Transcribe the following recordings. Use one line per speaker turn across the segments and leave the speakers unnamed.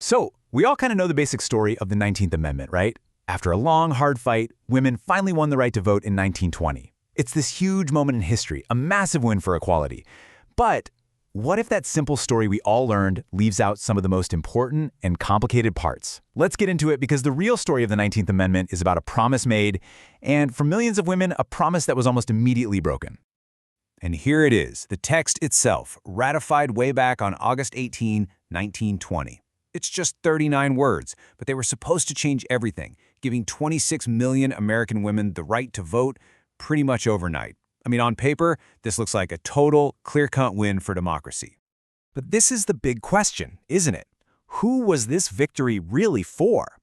So, we all kind of know the basic story of the 19th Amendment, right? After a long, hard fight, women finally won the right to vote in 1920. It's this huge moment in history, a massive win for equality. But what if that simple story we all learned leaves out some of the most important and complicated parts? Let's get into it because the real story of the 19th Amendment is about a promise made, and for millions of women, a promise that was almost immediately broken.
And here it is, the text itself, ratified way back on August 18, 1920. It's just 39 words, but they were supposed to change everything, giving 26 million American women the right to vote pretty much overnight. I mean, on paper, this looks like a total, clear-cut win for democracy. But this is the big question, isn't it? Who was this victory really for?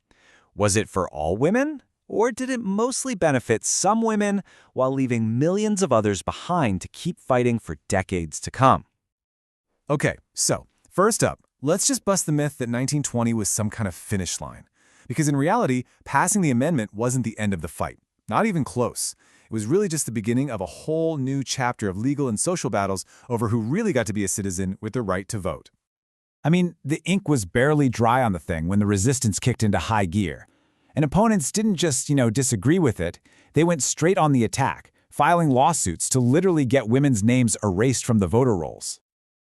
Was it for all women? Or did it mostly benefit some women while leaving millions of others behind to keep fighting for decades to come?
Okay, so first up, let's just bust the myth that 1920 was some kind of finish line. Because in reality, passing the amendment wasn't the end of the fight. Not even close. It was really just the beginning of a whole new chapter of legal and social battles over who really got to be a citizen with the right to vote.
I mean, the ink was barely dry on the thing when the resistance kicked into high gear. And opponents didn't just, disagree with it. They went straight on the attack, filing lawsuits to literally get women's names erased from the voter rolls.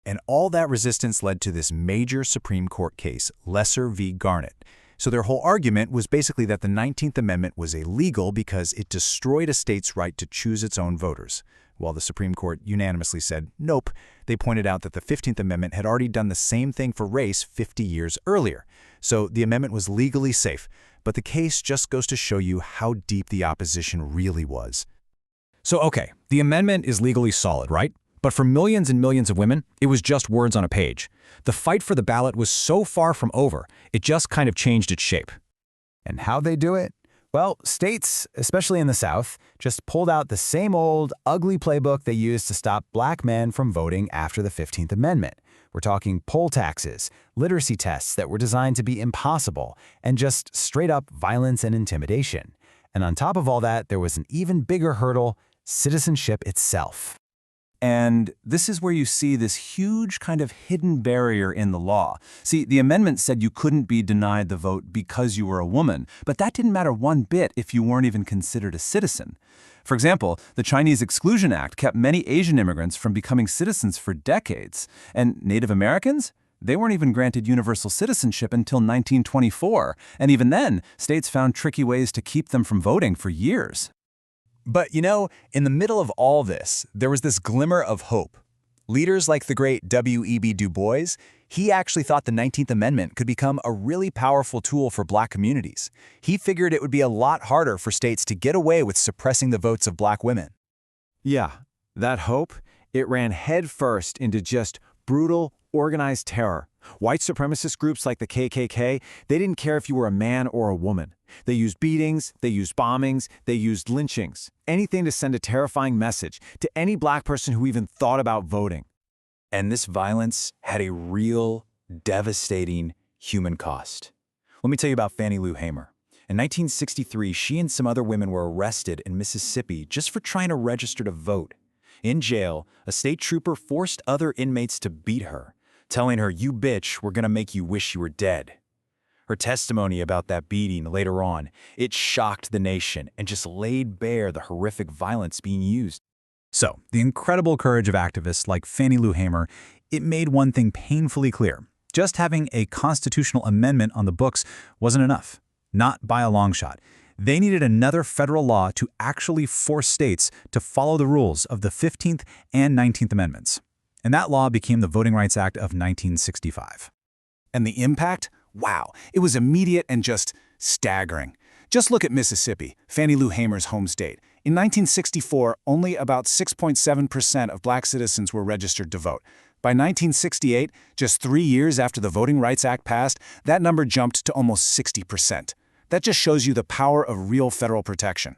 And all that resistance led to this major Supreme Court case, Lesser v. Garnett. So their whole argument was basically that the 19th Amendment was illegal because it destroyed a state's right to choose its own voters. While the Supreme Court unanimously said nope, they pointed out that the 15th Amendment had already done the same thing for race 50 years earlier. So the amendment was legally safe. But the case just goes to show you how deep the opposition really was.
So okay, the amendment is legally solid, right? But for millions and millions of women, it was just words on a page. The fight for the ballot was so far from over, it just kind of changed its shape.
And how'd they do it? Well, states, especially in the South, just pulled out the same old, ugly playbook they used to stop black men from voting after the 15th Amendment. We're talking poll taxes, literacy tests that were designed to be impossible, and just straight-up violence and intimidation. And on top of all that, there was an even bigger hurdle, citizenship itself.
And this is where you see this huge kind of hidden barrier in the law. See, the amendment said you couldn't be denied the vote because you were a woman, but that didn't matter one bit if you weren't even considered a citizen. For example, the Chinese Exclusion Act kept many Asian immigrants from becoming citizens for decades. And Native Americans? They weren't even granted universal citizenship until 1924. And even then, states found tricky ways to keep them from voting for years.
But in the middle of all this, there was this glimmer of hope. Leaders like the great W.E.B. Du Bois, he actually thought the 19th Amendment could become a really powerful tool for black communities. He figured it would be a lot harder for states to get away with suppressing the votes of black women.
Yeah, that hope, it ran headfirst into just brutal, organized terror. White supremacist groups like the KKK, they didn't care if you were a man or a woman. They used beatings, they used bombings, they used lynchings. Anything to send a terrifying message to any black person who even thought about voting.
And this violence had a real, devastating human cost. Let me tell you about Fannie Lou Hamer. In 1963, she and some other women were arrested in Mississippi just for trying to register to vote. In jail, a state trooper forced other inmates to beat her, telling her, "You bitch, we're gonna make you wish you were dead." Her testimony about that beating later on, it shocked the nation and just laid bare the horrific violence being used.
So, the incredible courage of activists like Fannie Lou Hamer, it made one thing painfully clear. Just having a constitutional amendment on the books wasn't enough. Not by a long shot. They needed another federal law to actually force states to follow the rules of the 15th and 19th Amendments. And that law became the Voting Rights Act of 1965.
And the impact? Wow, it was immediate and just staggering. Just look at Mississippi, Fannie Lou Hamer's home state. In 1964, only about 6.7% of black citizens were registered to vote. By 1968, just 3 years after the Voting Rights Act passed, that number jumped to almost 60%. That just shows you the power of real federal protection.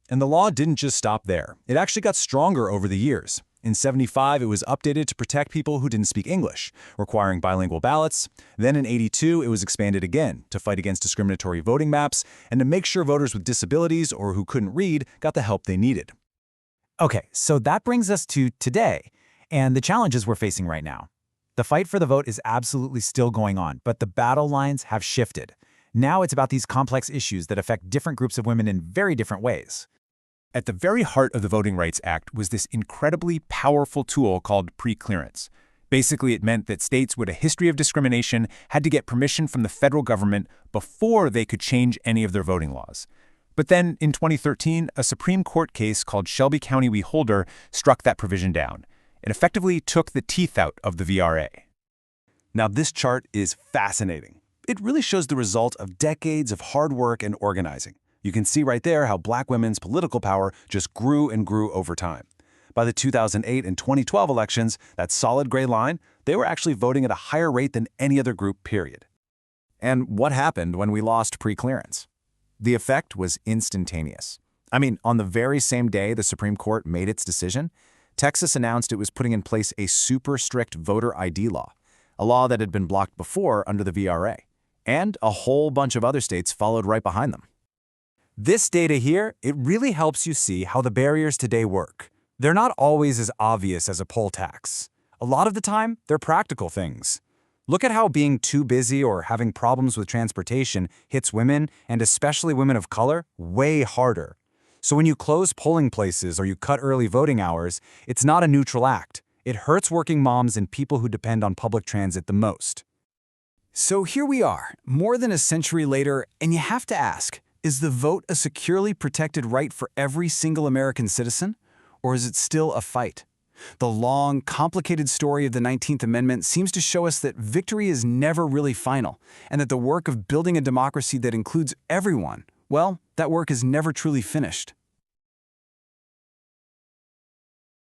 And the law didn't just stop there. It actually got stronger over the years. In '75, it was updated to protect people who didn't speak English, requiring bilingual ballots. Then in '82, it was expanded again to fight against discriminatory voting maps and to make sure voters with disabilities or who couldn't read got the help they needed.
Okay, so that brings us to today and the challenges we're facing right now. The fight for the vote is absolutely still going on, but the battle lines have shifted. Now it's about these complex issues that affect different groups of women in very different ways. At the very heart of the Voting Rights Act was this incredibly powerful tool called preclearance. Basically, it meant that states with a history of discrimination had to get permission from the federal government before they could change any of their voting laws. But then, in 2013, a Supreme Court case called Shelby County v. Holder struck that provision down. It effectively took the teeth out of the VRA.
Now, this chart is fascinating. It really shows the result of decades of hard work and organizing. You can see right there how Black women's political power just grew and grew over time. By the 2008 and 2012 elections, that solid gray line, they were actually voting at a higher rate than any other group, period.
And what happened when we lost preclearance? The effect was instantaneous. I mean, on the very same day the Supreme Court made its decision, Texas announced it was putting in place a super strict voter ID law, a law that had been blocked before under the VRA. And a whole bunch of other states followed right behind them. This data here, it really helps you see how the barriers today work. They're not always as obvious as a poll tax. A lot of the time, they're practical things. Look at how being too busy or having problems with transportation hits women, and especially women of color, way harder. So when you close polling places or you cut early voting hours, it's not a neutral act. It hurts working moms and people who depend on public transit the most. So here we are, more than a century later, and you have to ask, is the vote a securely protected right for every single American citizen? Or is it still a fight? The long, complicated story of the 19th Amendment seems to show us that victory is never really final, and that the work of building a democracy that includes everyone, well, that work is never truly finished.